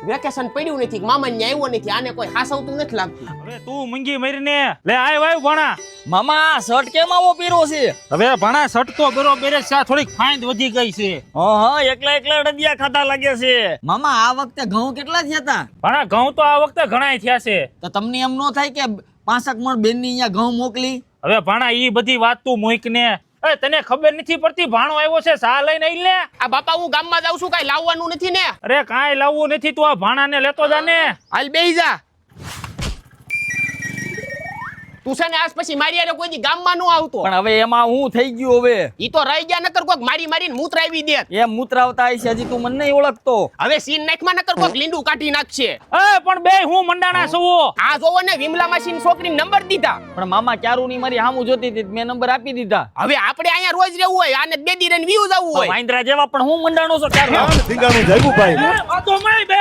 Vacation પડ્યું નથી મામા ને આવ્યો નથી આને કોઈ હાસવતું નથી લાગતું હવે તું મૂંગી મરીને લે આય વાય ભણા મામા શર્ટ કેમ આવો પીરો છે? હવે ભણા શર્ટ તો બરોબર જ છે થોડીક ફાઈન વધી ગઈ છે હા એકલા એકલા રડિયા ખાતા લાગે છે. મામા આ વખતે ઘઉં કેટલા થયા હતા? ભણા ઘઉં તો આ વખતે ઘણાય થયા છે. તો તમને એમ ન થાય કે 5 મણ બેન ની અહીંયા ઘઉં મોકલી? હવે ભણા ઈ બધી વાત તું મૂક ને એ તને ખબર નથી પડતી ભાણો આવ્યો છે સા લઈને આઈ લે. આ બાપા હું ગામમાં જાઉં છું કઈ લાવવાનું નથી ને અરે કાંઈ લાવવું નથી તું આ ભાણાને લેતો જા ને. હાલ બેહી જા તું છે ને આજ પછી મારી હારે કોઈ દી ગામમાં નો આવતો પણ હવે એમાં હું થઈ ગયું હવે? ઈ તો રહી ગયા નકર કોક મારી મારીને મૂતરાવી દે એમ મૂતરાવતા હશે હજી તું મને નહીં ઓળખતો. હવે સીન નાખમાં નકર કોક લીંડું કાઢી નાખશે એ પણ બે હું મંડાણા છું. આ જોવો ને વિમલા માસીની છોકરીને નંબર દીધા પણ મામા ક્યારુની મારી હામું જોતી હતી મેં નંબર આપી દીધા. હવે આપણે અહીંયા રોજ રહેવું હોય આને બે દી રહીને વ્યૂઝ આવવું હોય વાંદરા જેવા પણ હું મંડાણો છો ક્યાર ધીંગાણું જાગ્યું ભાઈ આ તો મારી બે